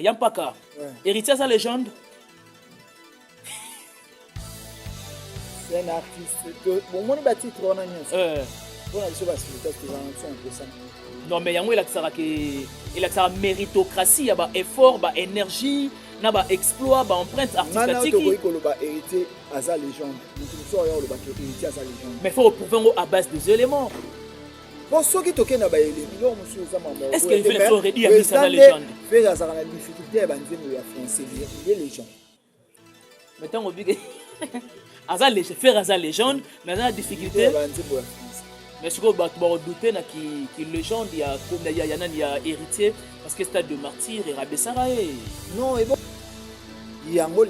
Yampaka, héritier sa légende. C'est un artiste. Bon, moi, je titre, on a non, mais il y a une méritocratie, il y a une effort, une énergie, il y a un exploit, une empreinte artistique. Mais il faut prouver à base des éléments. Est-ce que les gens auraient dit à sa légende? Maintenant, on dit que faire Aza légende, mais la difficulté. Mais ce qu'on va douter qu'il légende, il y a héritier, parce que stade de martyr et Rabessara. Non, et bon. Il y a un peu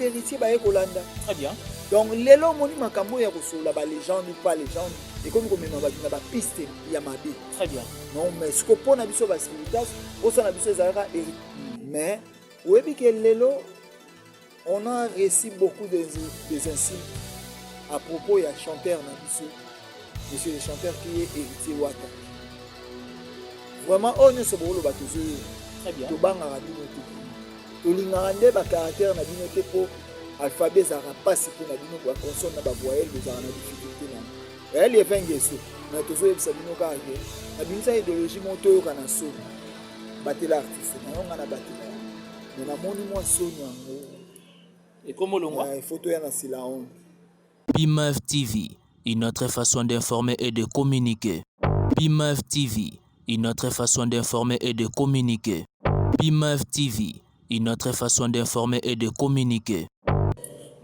héritier, très bien. Donc, les gens qui ont la légende ou pas légende, et comme on a piste, il y a ma vie. Très bien. Non, mais ce qu'on a vu sur la civilisation, on a vu sur la mais, oui, on a reçu beaucoup des insultes à propos d'un chanteur, monsieur le chanteur qui est héritier Wata. Vraiment, on est sur le bateau. Très bien. Caractère pour alphabet ça pas si pour la consonne na voyelle des en difficulté na elle est vengeso na tozo yebisa bino ka ke na binisa idéologie monto kana so batela artiste na on na batela mais na moni moi sonyo et comment le moi photo ya na sila on BIMEF TV, une autre façon d'informer et de communiquer. BIMEF TV, une autre façon d'informer et de communiquer. BIMEF TV, une autre façon d'informer et de communiquer.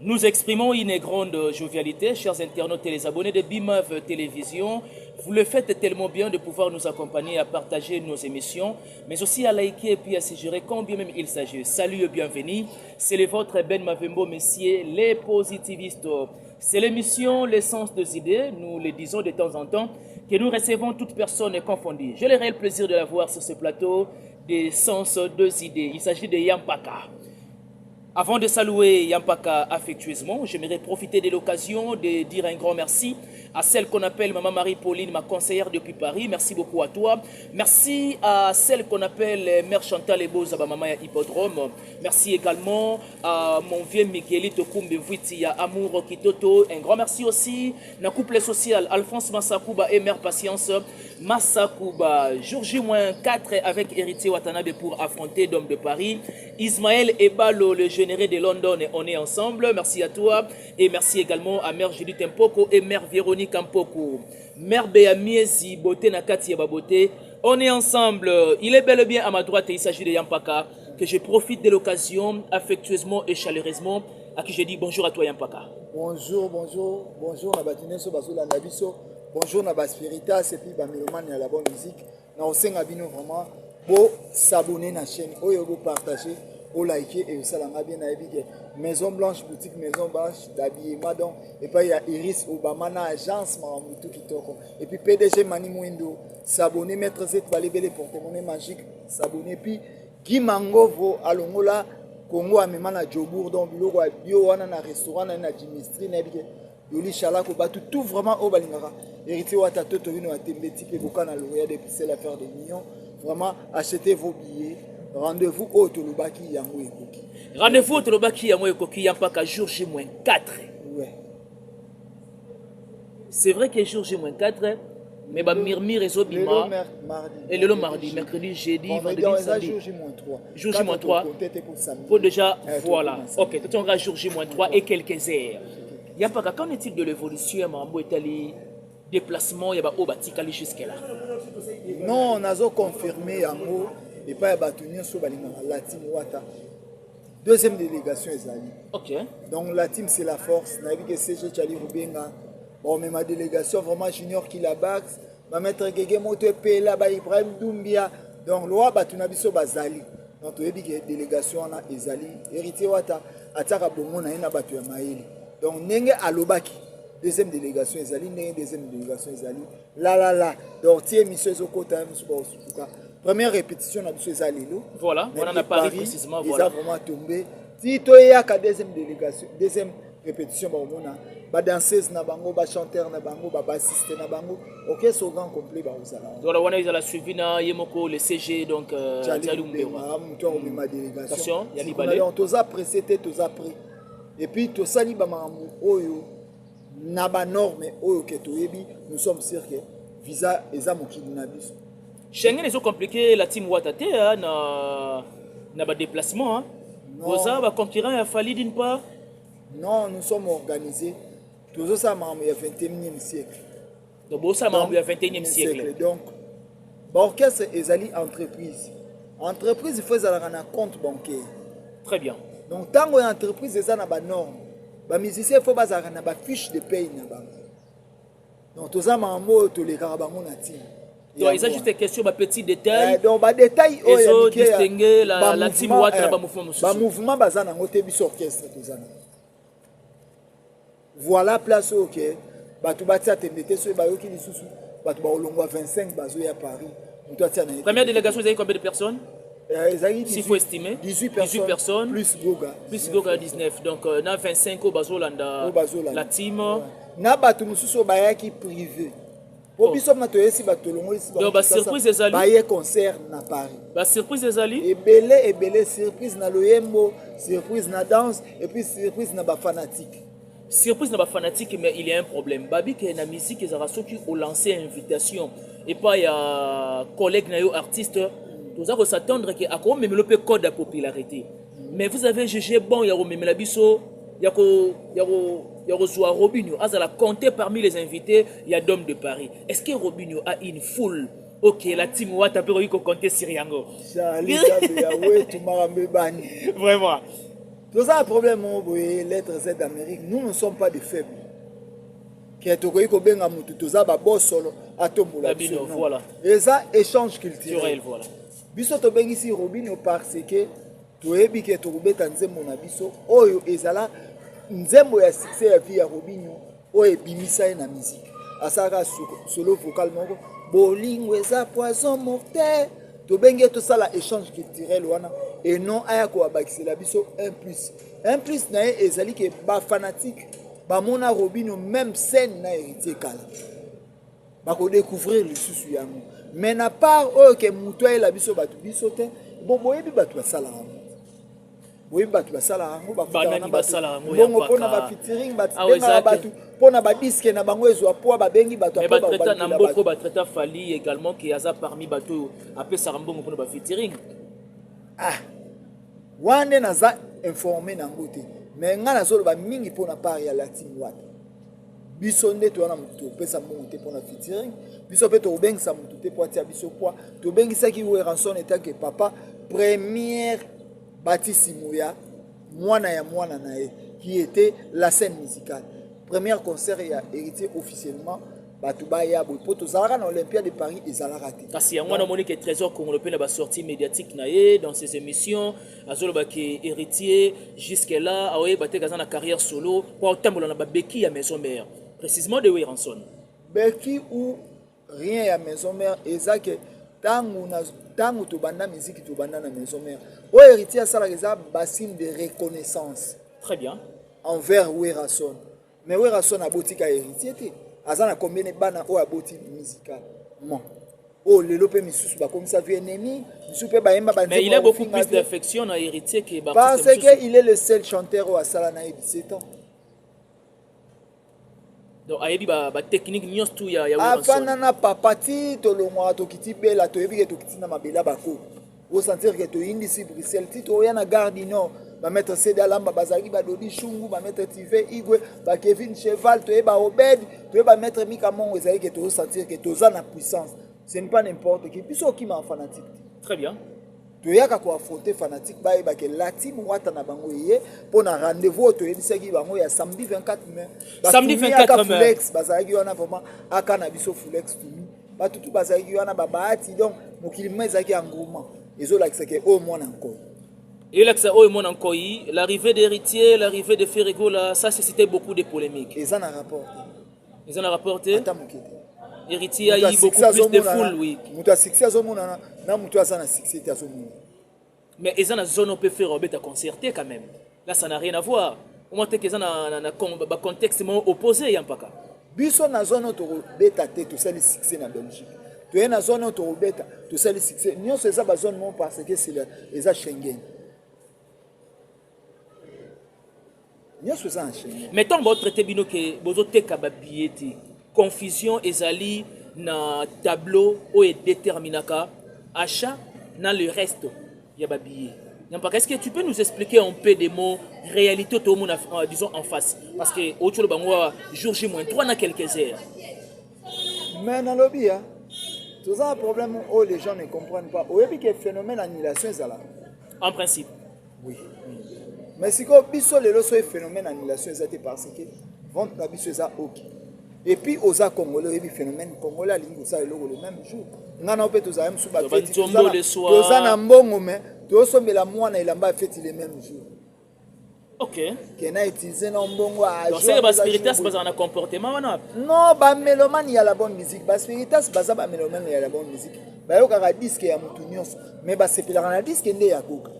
Nous exprimons une grande jovialité, chers internautes et les abonnés de BIMEF Télévision. Vous le faites tellement bien de pouvoir nous accompagner à partager nos émissions, mais aussi à liker et puis à suggérer quand bien même il s'agit. Salut et bienvenue, c'est le vôtre Ben Mavembo, messieurs les positivistes. C'est l'émission L'essence des idées, nous le disons de temps en temps, que nous recevons toutes personnes confondues. J'ai le réel plaisir de la voir sur ce plateau d'essence des idées. Il s'agit de Yampaka. Avant de saluer Yampaka affectueusement, j'aimerais profiter de l'occasion de dire un grand merci à celle qu'on appelle Maman Marie-Pauline, ma conseillère depuis Paris. Merci beaucoup à toi. Merci à celle qu'on appelle Mère Chantal Eboza, Maman Hippodrome. Merci également à mon vieux Miguelito Koumbe Viti, à Amour Kitoto. Un grand merci aussi à la couple social Alphonse Massakouba et Mère Patience Massakouba. Jour J-4 avec Héritier Watanabe pour affronter Dôme de Paris. Ismaël Ebalo, le généré de London, et on est ensemble. Merci à toi. Et merci également à Mère Judith Mpoko et Mère Véronique Mpoko. Mère Béamiezi, Beauté Nakati Yababoté. On est ensemble. Il est bel et bien à ma droite et il s'agit de Yampaka. Que je profite de l'occasion affectueusement et chaleureusement à qui je dis bonjour à toi Yampaka. Bonjour, bonjour, bonjour. Bonjour Naba Spiritas et puis Bamilomane à la bonne musique. Nous aussi vraiment pour s'abonner à la chaîne, pour partager, pour liker et ça l'a bien navigué. Maison Blanche boutique Maison Blanche d'habillement donc et puis il y a Iris Obama na agence Mamutu Kitoko et puis PDG Mani Mwindo s'abonner mettre cette balébele porte-monnaie magique s'abonner puis Guy Mangovo alongola Congo amema na Djobour donc biloko bio wana na restaurant na Dimitri na bige Yoli Chala ko batu tout vraiment au balingara héritier wata toto vino atembeti ke bokana loya depuis c'est l'affaire des millions vraiment achetez vos billets. Rendez-vous au Tolobaki Yango Ekoki. Rendez-vous au Tolobaki Yango Ekoki Yampaka jour J-4. Ouais. C'est vrai que jour J-4, mais bah Mirmi réseau Bima. Et le mardi, mercredi, jeudi, vendredi, samedi. Jour J-3. Jour J-3. Faut déjà, voilà. Ok, tout on va jour J-3 et quelques heures. Yampaka, qu'en est-il de l'évolution Mambo Italie? Déplacement, il y a au Batikali jusque-là. Non, on a confirmé en haut. Et pas Batounian sur la team Wata. Deuxième délégation Ezali. Ok. Donc la team c'est la force. Navigue CG Chali Rubenga. Bon, mais ma délégation vraiment junior qui la baxe. Ma maître Gege Moto là bas Ibrahim Doumbia. Donc loi Batunabiso Bazali. Donc tu as dit que délégation on a Ezali. Héritier Wata. Ataka Bongo na ina Batu ya Maïli. Donc Nenge Alobaki. Deuxième délégation Ezali. Nenge deuxième délégation Ezali. La. Donc tu es monsieur Zokota Msuka. Première répétition à M. Zalilo. Voilà, on en a parlé précisément. Ils ont vraiment tombé. Si tu es à la deuxième délégation, deuxième répétition baomona ba danseuse na bango ba chanteur na bango ba bassiste na bango orchestre au grand complet ba osala donc wana ils la suivi na yemoko le CG donc Tchali Mbemba muto ma délégation ya libale donc toza pressé toza pris et puis to sali ba mamu oyo na ba norme oyo ke toyebi nous sommes sûrs que visa eza mokili na biso Schengen est compliqué la team Watate na ba déplacement hein. Boza ba concurrent a fallu d'une part. Non, nous sommes organisés. Tout ça, il y a 21e siècle. Donc, boza il y a 21e siècle. Donc, l'orchestre est une entreprise. Entreprise, il faut avoir un compte bancaire. Très bien. Donc, tant que l'entreprise est dans les normes, les musiciens, il faut avoir une fiche de paye. Donc, tout ça, il y a donc, il s'agit juste des questions, des petits détails. Donc, les détails, ils ont distingué la team Ouattara, le mouvement. Orchestre. Voilà place ok batu batia tembete so ba yoki lisusu batu ba olongwa 25 bazo ya Paris muto atia na première délégation vous avez combien de personnes s'il faut estimer 18 personnes plus Goga 19 donc na 25 au bazo landa la team na batu mususu ba yaki privé po biso na toyesi batu olongwa ici donc ba surprise ezali ba ye concert na Paris ba surprise ezali ebele surprise na loyembo surprise na danse et puis surprise na ba fanatique. Surprise n'a pas fanatique, mais il y a un problème. Babi qui est la musique, ils ont lancé une invitation. Et pas il y a collègues artistes. Nous allons s'attendre qu'à quoi même le code de popularité. Mais vous avez jugé bon, il y a même la biso, il y a Robinho. À la compter parmi les invités, il y a Dom de Paris. Est-ce que Robinho a une foule? Ok, la team Watt a pu compter sur Yango. Vraiment. Tout ça, un problème, l'être Z d'Amérique, nous ne sommes pas des faibles. Qui est au Koïko Benga Moutou, tout ça, boss solo, Atomboula. Voilà. Et ça, échange culturel. Voilà. Biso to bengi si Robinho parce que to ebi ke to rubeta nzembo na biso oyo ezala nzembo ya succès ya vie ya Robinho oyo ebimisa na musique. Asaka solo vocal moko bolingo eza poison mortel. To bengi to sala échange culturel wana et non aya ko abakisela biso un plus na ezali ke ba fanatique ba mona Robinho même scène na héritier kala ba ko découvrir le susu yango mais na part oyo ke muto la biso batu biso te bon boyebi batu basala yango boyebi batu basala yango banani basala yango bongo pona ba featuring batu pona ba disque na bango ezwa po ba bengi batu apa ba traiter na mboko ba traiter Fali également qui aza parmi batu apé sarambongo pona ba featuring wande naza informé na ngote mais nga nazolo ba mingi pona part ya la team Watt biso nde to wana mutu pesa mbongo te pona featuring biso pe to bengisa mutu te po atia biso kwa to bengisa ki Weranson etant que papa première bâtissimo ya mwana na ye qui était la scène musicale premier concert ya héritier officiellement Batouba ya bo to zara na Olympia de Paris ezalaka te kasi ya mwana monique trésor congolais pe na ba sortie médiatique na ye dans ses émissions azolo ba ki héritier jusque là aoye bateka za na carrière solo pour tambola na ba beki ya maison mère précisément de Weranson beki ou rien ya maison mère ezake tangu to banda musique to banda na maison mère o héritier sala za bassine de reconnaissance très bien envers Weranson mais Weranson a botika héritier te azana combien de bana o aboti musical bon oh le lope misusu ba comme ça vie ennemi misusu ba yemba ba mais il a beaucoup plus d'affection à héritier que parce que il est le seul chanteur au asala na 17 ans donc ayebi ba technique nyos tout ya afana na papati to longwa to kiti bela to yebi to kiti na mabela bako au sentir que to indi si Bruxelles tito ya na gare du Nord ba mettre Cédé Alamba bazaki ba Dodi Chungu ba mettre Tive Igwe ba Kevin Cheval to ba Obed to ba mettre Mika Mongo ezali que to sentir que to za na puissance ce n'est pas n'importe qui biso qui ma fanatique très bien to yaka ko affronter fanatique ba ba ke la team Watt na bango yé pour na rendez-vous to yebisaki bango ya samedi 24 mai samedi 24 mai flex bazaki wana vraiment aka na biso flex tumi ba tutu bazaki wana ba baati donc mokili mezaki engouement ezolakisa ke au moins encore. Et là, l'arrivée d'Héritier, l'arrivée de Ferrigo, là, ça suscitait beaucoup de polémiques. Ils en ont rapporté. Ils en ont rapporté. Héritier a eu beaucoup plus de foule, oui. Mais ils en ont zone on peut faire un concerté quand même. Là, ça n'a rien à voir. Comment te que na contexte opposé yampaka. Biso na zone to beta te to sali succès na Belgique. To na zone to beta to sali succès. Nyo c'est ça ba zone mon parce que c'est les Schengen. Nyo c'est ça Schengen. Mettons votre traité bino que bozo te ka ba billet confusion ezali na tableau ou est déterminaka achat dans le reste ya ba billet. Est-ce que tu peux nous expliquer un peu des mots réalité tout le monde disons en face parce que autour de bango jour J moins 3 dans quelques heures. Mais dans le lobby tout ça un problème où les gens ne comprennent pas. Ou est-ce que phénomène annulation est là? En principe. Oui. Mais si ko biso le lo so phénomène annulation est parce que vente na biso ça OK. Et puis aux Congolais il phénomène congolais lingo ça le même jour. Ngana opé to za même sous ba fête. Le soir. To za na mbongo mais to so mela mwana ilamba fête le même jour. OK. Kena utiliser na mbongo a. Donc c'est ba spiritas baza na comportement wana. Non, ba mélomane il y a la bonne musique. Ba spiritas baza ba mélomane il y a la bonne musique. Ba yo ka disque ya mutu nyonso mais ba sepela na disque nde ya koka.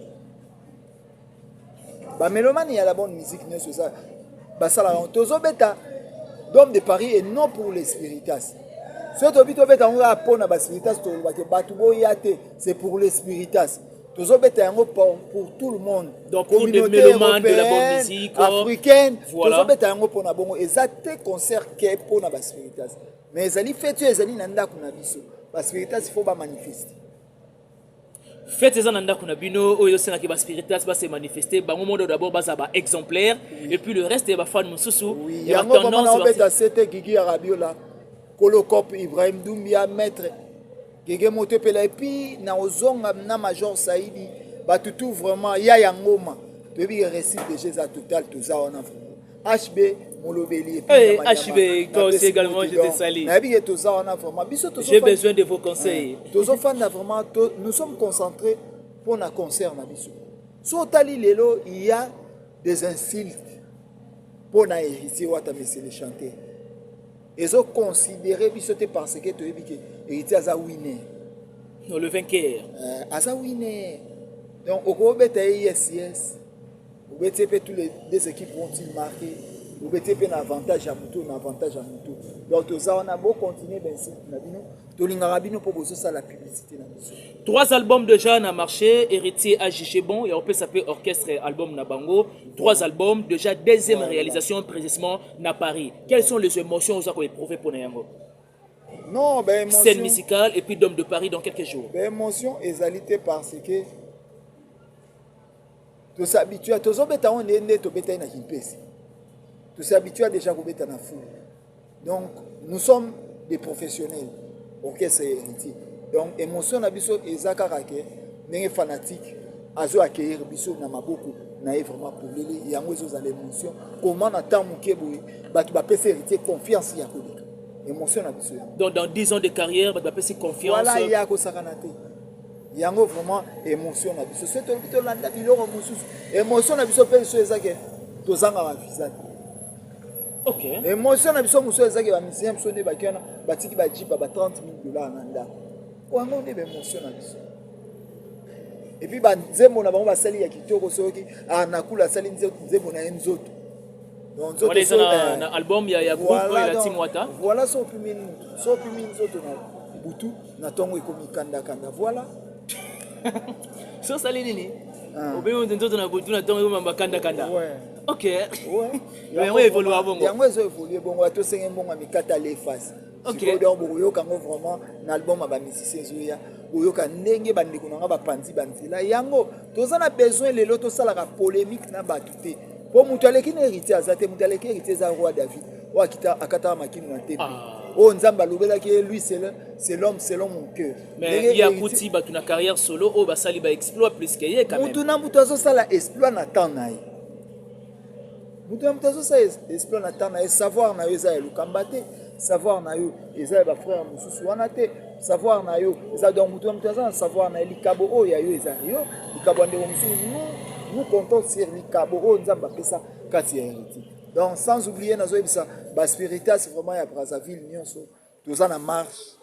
Ba mélomane il y a la bonne musique nyonso ça. Ba sala tozo beta d'homme de Paris et non pour les spiritas. Ce que beta on a pour na ba spiritas to ba ke batu boyate, c'est pour les spiritas. Tozo beta yango pour tout le monde. Donc pour les mélomanes de la bonne musique africaine, voilà. Tozo beta yango pour na bongo exact concert que pour na ba spiritas. Mais ezali fête ezali na ndako na biso. Ba spiritas il faut ba manifester. Faites ça nanda kuna bino oyo senga ki ba spiritas ba se manifester bango modo d'abord baza ba exemplaire et puis le reste ba fan mususu oui et ba tendance ba beta c'était Guigui Arabiola Kolokop Ibrahim Doumbia maître Gege Motepela et puis na ozonga na major Saïdi ba tout vraiment ya yangoma to bi récit de Jésus total tout ça on a HB Molobeli et puis HB toi aussi également je te salue. Na bi tout ça on a vraiment j'ai besoin de vos conseils. Tous les fans vraiment nous sommes concentrés pour un concert na biso. Sur tali lelo il y a des insultes pour na héritier wata monsieur le chanter. Ils ont considéré biso te parce que tu es héritier aza winner. Non le vainqueur. Aza winner. Donc au beta yes. Au beta tous les deux équipes vont-ils marquer. Au beta un avantage à moto, un avantage à moto. Donc tout ça on a beau continuer d'insulter na bino. Pour la publicité. 3 albums déjà na marché, héritier AJG bon, et on peut s'appeler orchestre album Nabango. 3 albums, déjà deuxième réalisation précisément na Paris. Quelles sont les émotions que vous avez éprouvées pour Nayango? Non, ben émotion. Scène musicale et puis Dôme de Paris dans quelques jours. Ben émotion égalité parce que tu s'habitues à tous les bêta on est to bêta na kimpesi. Tu s'habitues déjà au bêta na fou. Donc nous sommes des professionnels. OK c'est héritier. Donc émotion na biso ezaka rake ndenge fanatique azo accueillir biso na maboko na vraiment pour lele yango ezo za l'émotion comment na temps moké boy batu ba pesa héritier confiance ya kolika émotion na biso. Donc dans 10 ans de carrière batu ba pesa confiance. Voilà il y a ko sakana te. Yango vraiment émotion na biso c'est to landa biloko mususu émotion na biso pe so ezake tozanga ba visa. OK. Émotion na biso muso ezaki ba musicien biso ne bakana batiki ba jipa ba $30,000 na nda. Wango ne ba émotion na biso. Et puis ba nzembo na bango ba sali ya kitoko soki nakula sali nzembo na nzoto. Donc nzoto so na album ya groupe voilà, la team Wata. Voilà so pimi nzoto na butu na tongo ikomi kanda voilà. So sali nini? Obengo nzoto na butu na tongo ikomi kanda. Ouais. OK. Ouais. Yango évolue bongo. Yango évolue bongo to senga bongo mikata les face. OK. Donc boyo kango vraiment na album ba musicien zoya. Boyo ka ndenge bandeko na ba panzi banzila. Yango toza na besoin lelo to sala ka polémique na batuté. Po mutu aleki na héritier azate mutu aleki héritier za roi David. Wa kita akata makini na tepe. Oh nzamba lobela ki lui c'est l'homme selon mon cœur. Mais il y a kuti batu na carrière solo o ba sali ba exploit plus que yé quand même. Mutu na mutu azo sala exploit na temps na ye. Mutu azo sala exploit na temps na ye savoir na yo za lukambate. Savoir na yo eza ba frère mususu wana te savoir na yo eza donc mutu azo savoir na likabo o ya yo eza yo likabo ndeko mususu nous comptons sur likabo o nzamba pesa kati ya héritier. Donc sans oublier nazo ebisa ba spiritas vraiment ya Brazzaville nyonso toza na marche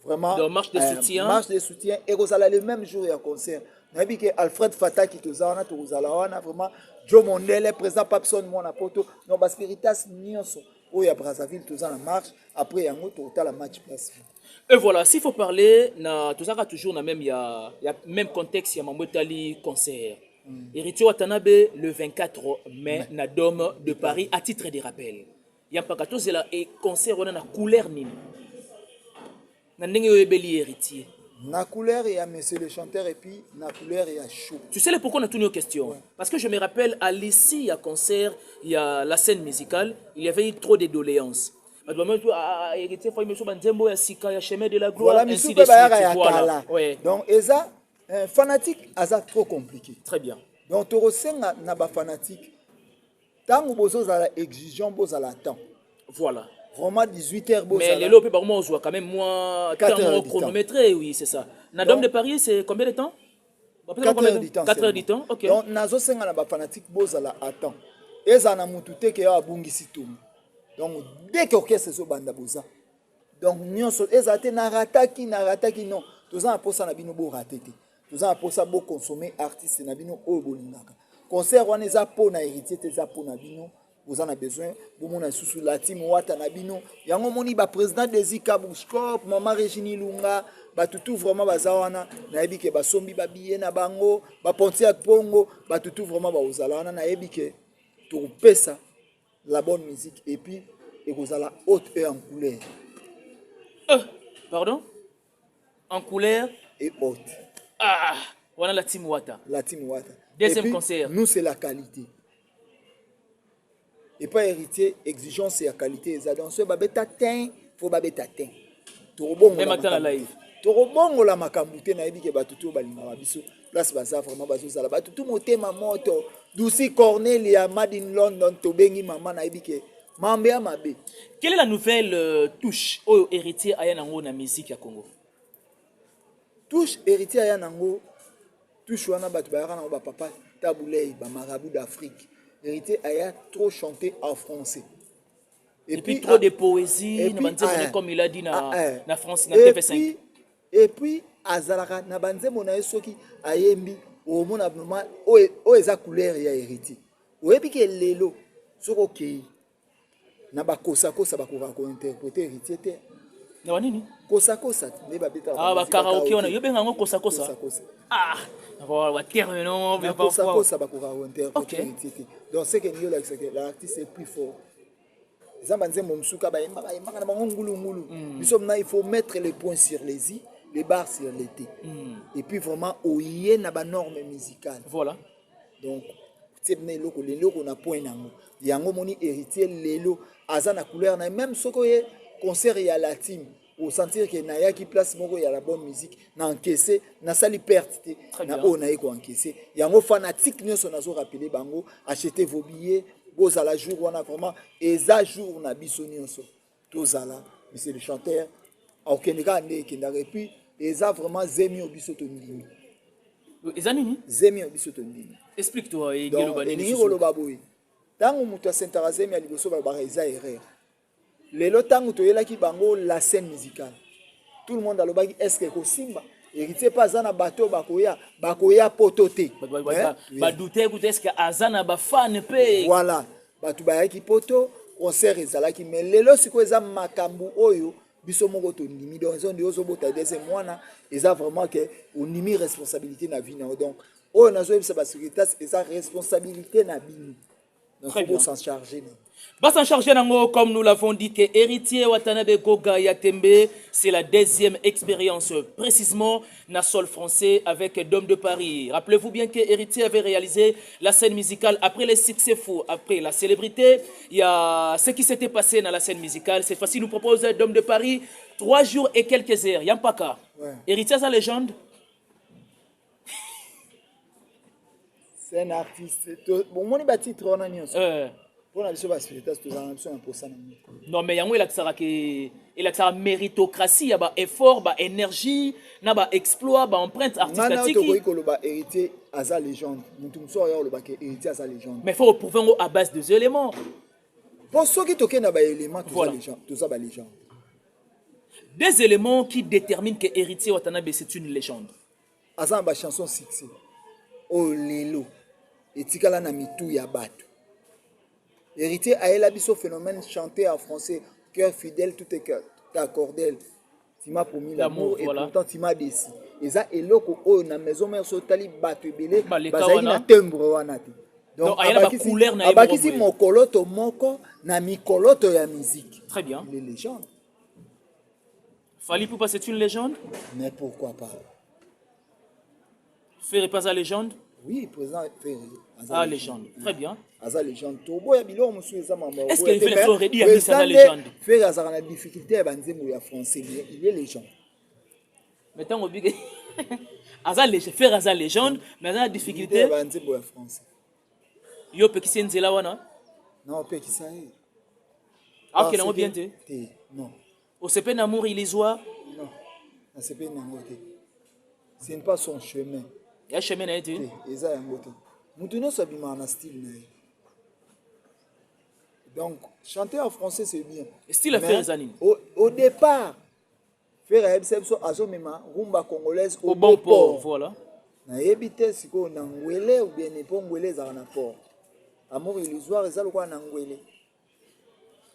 vraiment donc marche de soutien et kozala le même jour ya concert nayebi ke Alfred Fataki toza wana tokozala wana vraiment Joe Mondele président Papson mwana poto non baspiritas nyonso oyo ya Brazzaville toza na marche après yango totala match place. Et voilà, s'il faut parler, tout ça toujours dans même, y a même contexte, il y a Mamotali concert. Héritier Watanabe le 24 mai, na Dôme de Paris, à titre de rappel. Il y a pas 14 là et concert on a couleur nini. Na ndenge yo ebeli héritier. Na couleur et à monsieur le chanteur et puis na couleur et à chaud. Tu sais pourquoi on a tourné aux questions? Ouais. Parce que je me rappelle à l'ici, il y a concert, il y a la scène musicale, il y avait eu trop de doléances. Héritier faut me souban Nzembo ya sika ya chemin de la gloire voilà, ainsi de suite. Voilà. Ouais. Donc eza fanatique asa trop compliqué. Très bien. Donc torosenga na ba fanatique tango bozo za la exigeant bozo la temps. Voilà. Vraiment 18h bozo. Mais les lopes par moi on joue quand même moins 4 heures chronométré, oui, c'est ça. Na Dôme de Paris c'est combien de temps? 4 heures du temps. 4 heures du temps. OK. Donc nazo senga na ba fanatique bozo la attend. Eza na mutute ke ya bungisi tum. Donc dès que orchestre so banda boza. Donc nyonso ezate na rataki non. Toza na posa na bino bo ratete. Toza na posa bo consommer artiste na bino o bolingaka. Concert wana eza po na héritier eza po na bino. Vous en avez besoin. Vous mona sous la team wata na bino. Yango moni ba président de Zika Bushkop, maman Regine Lunga, ba tutu vraiment bazawana na ebike ba sombi ba biye na bango, ba ponti ak pongo, ba tutu vraiment ba ozalana na ebike. To pesa la bonne musique et puis et vous allez haute et en couleur. Pardon? En couleur et haute. Ah, voilà la team Wata. La team Wata. Deuxième concert. Nous c'est la qualité. Et pas héritier, exigence c'est la qualité. Ça donc ce babé tatin, faut babé tatin. Torobongo. Et maintenant la live. Torobongo la makambute na ebi ke batutu balinga biso. Place baza vraiment bazo sala batutu motema moto. Douci Cornelia Madin London to bengi maman na ebi ke mambe ya mabe. Quelle est la nouvelle touche au héritier aya nango na musique ya Congo? Touche héritier aya nango touche wana batu bayaka na ba papa Taboulay ba marabout d'Afrique. Héritier aya trop chanté en français. Et puis trop de poésie, comme il a dit na France na TV5. Et puis azalaka na banzembo na soki ayembi o mona vraiment o eza couleur ya héritier. Oyebi ke lelo soko kei na ba kosa bakura ko interpréter héritier te. Na nini? Kosa ne ba beta. Ah ba karaoke ona yo benga ngo kosa. Ah, wa terme non, mais kosa bakura ko interpréter héritier te. Donc c'est que ni l'artiste est plus fort. Il faut mettre les points sur les i, les barres sur les t. Et puis vraiment, il y a une norme musicale. Voilà. Donc, c'est on a point nango. Il y a un moni héritier lelo azana couleur même ce que concert il y a la team au sentir que na ya qui place moko il y a la bonne musique na encaisser na sali perte na o na eko encaisser. Il y a un fanatique nyonso nazo rappeler bango achetez vos billets. Boza la jour on a vraiment et ça jour on a bisoni enso tozala monsieur le chanteur au Kenya ne kindare puis et ça vraiment zemi obisoto ndimi ezanini zemi obisoto ndimi explique-toi Ngelo Bani ni ngolo baboyi tango mutu asentara zemi ya liboso ba eza erreur lelo tango toyelaki bango la scène musicale tout le monde alobaki est-ce que ko simba héritier pas azana bateau bakoya pototé ba douter écoute est-ce que azana ba fan pe voilà batu bayaki poto concert ezalaki mais lelo siko eza makambu oyo biso moko to ndimi donc on ozo bota deuxième mwana eza vraiment que on nimi responsabilité na vie donc oyo nazo yebisa ba sécurité eza responsabilité na bino donc faut s'en charger. Va s'en charger nango, comme nous l'avons dit que héritier Watanabe Goga Yatembe, c'est la deuxième expérience précisément na sol français avec Dôme de Paris. Rappelez-vous bien que héritier avait réalisé la scène musicale après les succès fous, après la célébrité. Il y a ce qui s'était passé dans la scène musicale. Cette fois-ci, nous propose Dôme de Paris 3 jours et quelques heures. Yampaka. Ouais. Héritier sa légende. C'est un artiste. Bon, mon titre on a mis non mais yango il a méritocratie, il y a effort, énergie, il y a exploit, empreinte artistique. Héritier à sa légende. Mais il faut prouver à base de éléments. Pour ceux qui toquent na éléments tout ça légende. Des éléments qui déterminent que héritier Watanabe c'est une légende. Asa ba chanson succès. o lelo etikala na mitu ya bato. Héritier aela biso phénomène chanté en français, cœur fidèle, tout est accordé. Tu m'as promis l'amour et pourtant tu m'as déçu. Et ça eloko o na maison mère sotali bato ebele bazali na timbre wana te. Donc abakisi mokoloto moko na mikoloto ya musique. Très bien. Les légendes. Fally Ipupa, c'est une légende? Mais pourquoi pas? Ferré pas à légende? Oui, président Ferré. Ah, légende. Très bien. Aza légende. Est-ce qu'il fait aurait dit à sa légende? Ferré a la difficulté à banzembo ya français, mais il est légende. Maintenant on dit Ferré a légende, mais la difficulté banzembo ya français. Yo pe kisi nzela wana? Non, pe kisa e. Ah, que bien te? Non. Au CP Namour illisoire? Non. Na CP Namour te. Ce n'est pas son chemin. Il y a un chemin à être. Eza yango te. Mutu nyonso abima na style na ye. Donc, chanter en français, c'est bien. Style à faire Zanine. Au départ, faire azomema rumba congolaise au bon port. Voilà. Na yebite siko na ngwele ou bien pas ngwele za na port. Amour illusoire ça quoi na ngwele.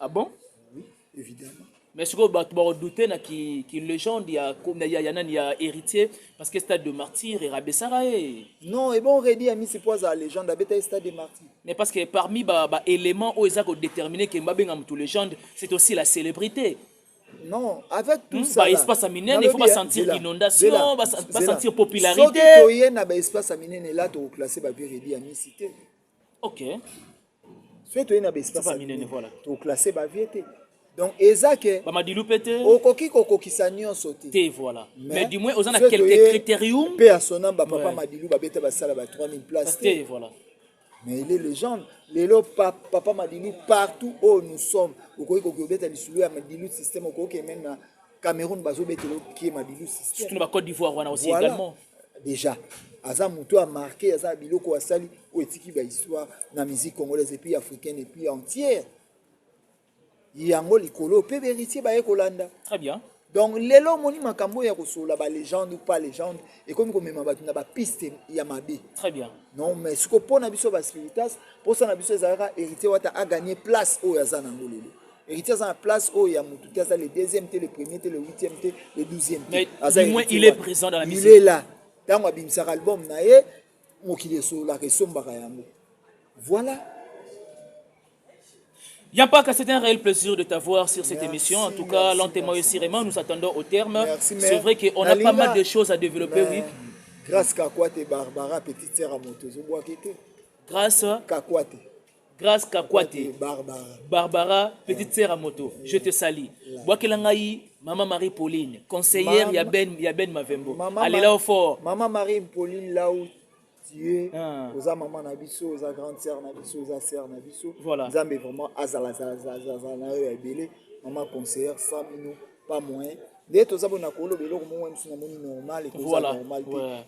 Ah bon? Oui, évidemment. Mais ce que tu vas douter na qui légende il y a héritier parce que stade de martyr et Rabessarae. Non, et bon Redi a mis ses poids à légende à stade de martyr. Mais parce que parmi éléments où ils ont déterminé que Mbabengam tout légende, c'est aussi la célébrité. Non, avec tout ça. Il faut pas sentir inondation, pas sentir popularité. Si tu as un espace à miner, là, tu as classé Redi à mis cité. Ok. Si tu as un espace à miner, tu as classé Baviété. Donc, ezake Madilu pété. Okoki sanyo sauté. Voilà. Mais du moins, on a quelques critériums. Personnel, papa Madilu babeta basala ba 3000 places. Voilà. Mais il est légende. Lelo papa Madilu partout où nous sommes. Okoki kokobeta lisulu ya Madilu système okoki même na Cameroun bazo betelo ki Madilu système. Surtout na Côte d'Ivoire on a aussi également. Déjà. Aza muto a marqué aza biloko asali o etiki ba histoire na musique congolaise et puis africaine et puis entière. Yango likolo pe héritier ba ekolanda. Très bien. Donc lelo moni makambo ya kosola ba légende ou pas légende et comme komema batu na ba piste ya mabe. Très bien. Non mais ce ko pona biso ba spiritas pour ça na biso ezaka héritier wata a gagné place au ya za nango lelo. Héritier za na place au ya mutu ça le deuxième le premier le huitième le 12e. Mais du moins il est présent dans la musique. Il est là. Dans abimisa album na ye mokile so la resombaka yango. Voilà. Yampaka, c'est un réel plaisir de t'avoir sur cette émission. En tout cas, lentement et sûrement, nous attendons au terme. C'est vrai qu'on a pas mal de choses à développer, oui. Grâce Kakwate Barbara, petite sœur à Motozo, grâce Kakwate. Grâce Kakwate Barbara, petite sœur à moto. Je te salue. Boakelangaï, Maman Marie-Pauline, conseillère Yaben Mavembo. Allez là au fort. Maman Marie-Pauline, là où tu es, oza maman nabiso, oza grande sœur nabiso, oza sœur nabiso. Voilà. Nzambe vraiment azala na yo ebele, maman conseillère ça nous pas moins. Dès to zabo na kolo beloko mo wemsu na moni normal et voilà. normal.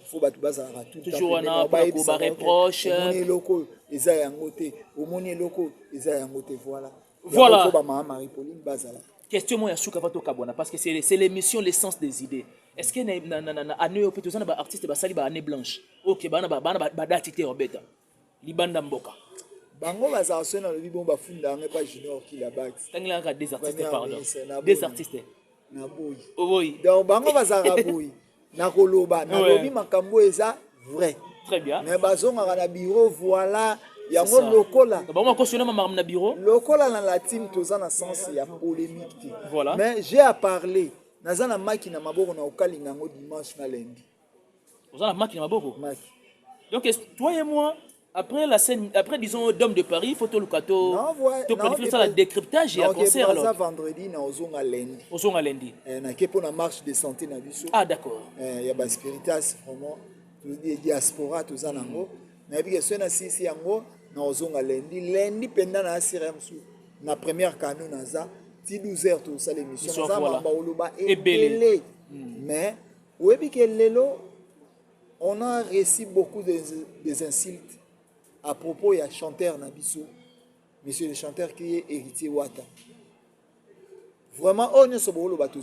Faut batu bazara tout toujours na ba reproche. Omoni loko eza yango te, omoni loko eza yango te voilà. Voilà. Faut ba maman Marie-Pauline bazala. Question moi ya suka vato kabona parce que c'est l'émission l'essence des idées. Est-ce que na année peut tous na artiste ba sali ba année blanche. OK bana ba date te obeta. Libanda mboka. Bango bazala sona le bon ba funda nga pas junior qui la bague. Tangla ka des artistes pardon. Des artistes. Na boy. Oui. Donc bango bazala boy. Na koloba na lobi makambo eza vrai. Très bien. Mais bazonga na bureau voilà. Yango lokola. Ba moi cautionner ma na bureau. Lokola na la team toza na sens ya polémique. Voilà. Mais j'ai à parler. Naza na maki na maboko na okalinga ngo dimanche na lundi. Oza na maki na maboko. Maki. Donc toi et moi après la scène, après disons Dôme de Paris, il faut tout le cadeau. Tu planifies ça, le décryptage et un concert alors. Ça vendredi, na ozonga lundi. Ozonga lundi. Na kepo na marche de santé na biso. Ah d'accord. Il y a ba spiritas vraiment, les diaspora tout ça nango. Na bi que ça na sisi yango na ozonga lundi. Lundi pendant na asira msu. Na première canon na za, ti 12h tout ça l'émission. Ça mamba oloba et belé. Mais oui que lelo on a reçu beaucoup des insultes. À propos, il y a un chanteur Nabiso, monsieur le chanteur qui est héritier Wata. Vraiment, on est sur le bateau.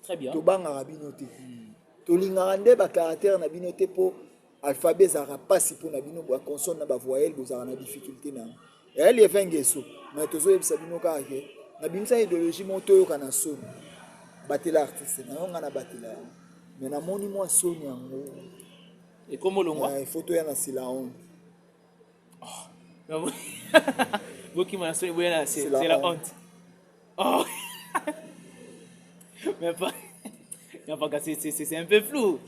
Très bien. To bang arabinoté. To lingarande ba caractère nabinoté pour alphabet ezalaka mpasi mpona bino baconsonne na bavoyele bozalaka na difficulté na yango eyali evengeso mais tozoyebisa bino kaka ke nabimisa idéologie moko toyoka na soni batela artiste na yo nga na batela yango mais namoni mwa soni yango ekomolongwa ifo toya na sila honte bokima na soni boya na c'est la honte. Oh. Mais pas c'est un peu flou.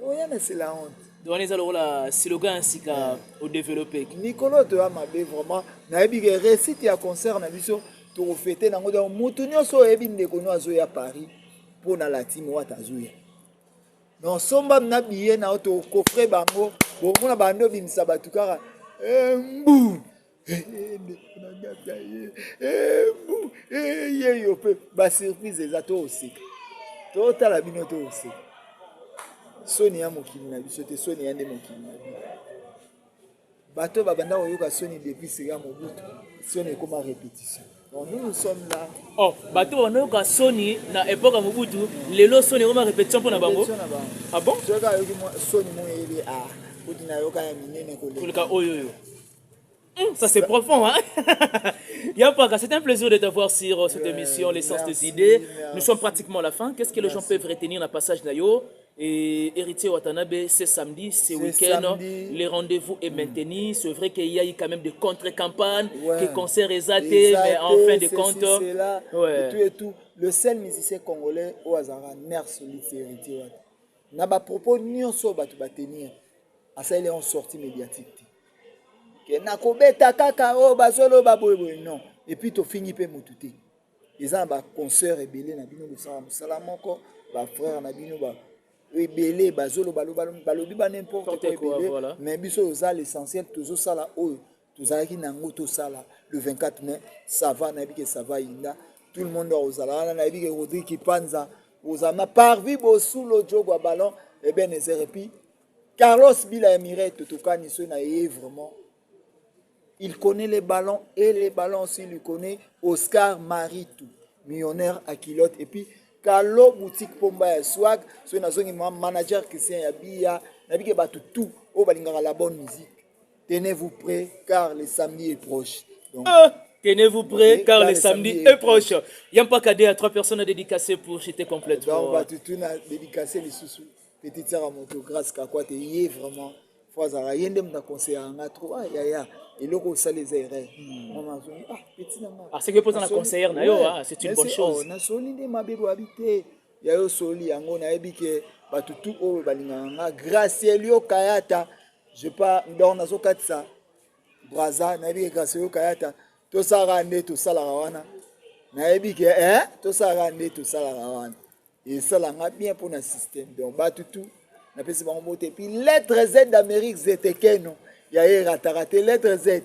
toya na sila honte donc les alors la slogan ainsi qu'à au développer Nicolas toya mabe vraiment nayebi ke réussite ya concert na biso tokofete nango donc motu nyonso oyebi ndeko no azoya Paris mpona latino wata azoya non somba na biye na to coffre bango bomona bando bimisa batu kaka mbu yo pe ba surprise eza to osika totala bino to osika soni ya mokili na biso te soni ya nde mokili na biso bato babanda koyoka soni depuis sega mobutu soni ekoma répétition donc nous sommes là. Oh bato banayoka soni na époque ya mobutu lelo soni ekoma répétition mpona bango. Ah bon soka yoki soni mo yeli kuti nayoka ya minene koleka oyo. Ça c'est profond, hein? Yampaka, c'est un plaisir de te voir sur cette émission, l'essence des idées. Merci. Nous sommes pratiquement à la fin. Qu'est-ce que les gens peuvent retenir dans le passage d'ailleurs? Et Héritier Watanabe, c'est samedi, c'est week-end. Les rendez-vous est maintenu. C'est vrai qu'il y a eu quand même des contre-campagnes, que concert est zaté, mais en fin de compte. Ouais. Et tout. Le seul musicien congolais au hasard, nerf solide, c'est Héritier Watanabe. N'a pas propos ni en sort, tu vas tenir. À ça, il est en sortie médiatique. Nakobeta kaka o basolo baboye non et puis to fini pe mututé eza ba concert ebele na bino musala moko ba frère na bino ba ebele bazolo balobi ba n'importe quoi ebele mais biso oza l'essentiel tozo sala oyo tozalaki nango to sala le 24 mai ça va na bike ça va inda tout le monde ozala na bike Rodrigue Kipanza ozama parvi bo sous le jogo ballon et ben et puis Carlos Bila Emire totokani so na yé vraiment. Il connaît les ballons et les ballons aussi, il lui connaît Oscar Maritou, millionnaire à Kilote. Et puis, Carlo Boutique Pomba Swag, c'est un manager qui s'est habillé, il a tout, au balingara la bonne musique. Tenez-vous prêts car le samedi est proche. Donc, tenez-vous prêts car le samedi est proche. Il n'y a pas qu'à dire à 3 personnes à dédicacer pour jeter complètement. Donc, on va tout dédicacer les sous-sous. Petite sœur à moto, grâce à quoi tu es vraiment. Fazara yende mna conseiller nga trop ya eloko ça les erreurs maman zoni petit nanga c'est que pour un conseiller na yo c'est une bonne chose na soli de mabebo habité ya yo soli yango na ebike batutu o balinga nga Gracielio Kayata je pas ndor na zokatisa braza na ebike Gracielio Kayata to sara nde to sala wana na ebike to sara nde to sala wana et ça la nga bien pour un système donc batutu na pesi bango mote puis lettre Z d'Amérique zetekeno ya ye ratarate lettre Z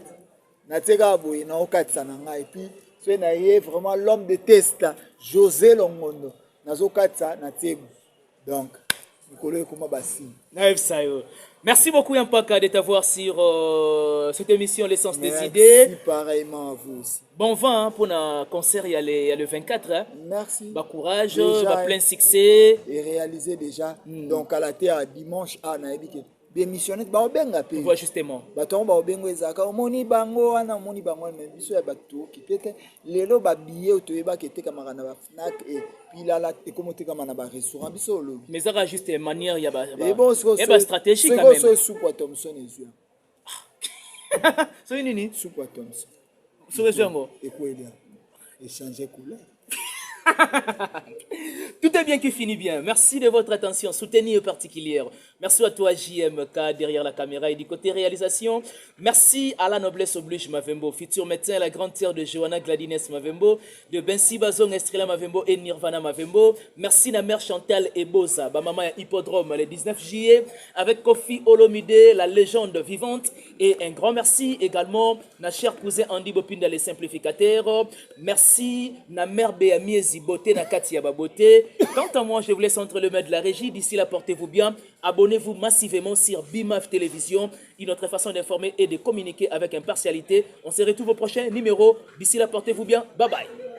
na teka boye na okatisa na ngai et puis c'est na ye vraiment l'homme de test José Longondo na zokatisa na tebu donc nikolo ekoma basi naïf sayo. Merci beaucoup Yampaka de t'avoir sur cette émission l'essence des idées. Merci pareillement à vous aussi. Bon vent pour un concert il y a le 24 hein. Merci. Bah courage, bah plein succès et réalisé déjà. Donc à la terre dimanche à Naïbike. Bémissionnette ba obenga pe. Voilà justement. Baton ba obengo ezaka omoni bango wana omoni bango mais biso ya bato ki pete lelo ba billet otoyeba ke teka makana ba Fnac et puis là et comment teka mana ba restaurant biso lo. Mais ça a juste une manière il y a ba stratégie quand même. C'est soupe à Thomson ezua. C'est nini? Soupe à Thomson. Sur ezua et quoi il y a échanger couleur. Tout est bien qui finit bien. Merci de votre attention soutenue particulière. Merci à toi JMK derrière la caméra et du côté réalisation. Merci à la noblesse oblige Mavembo, futur médecin, la grande sœur de Johanna Gladines Mavembo, de Bensi Bazong Estrella Mavembo et Nirvana Mavembo. Merci à mère Chantal Ebosa, maman Hippodrome le 19 juillet avec Kofi Olomide, la légende vivante. Et un grand merci également à cher cousin Andy Bopinda, les simplificateurs. Merci à mère Béamiezi Beauté, na Katia Baboté. Quant à moi, je vous laisse entre les mains de la régie. D'ici là, portez-vous bien. Abonnez-vous massivement sur BIMAF Télévision. Une autre façon d'informer et de communiquer avec impartialité. On se retrouve au prochain numéro. D'ici là, portez-vous bien. Bye bye.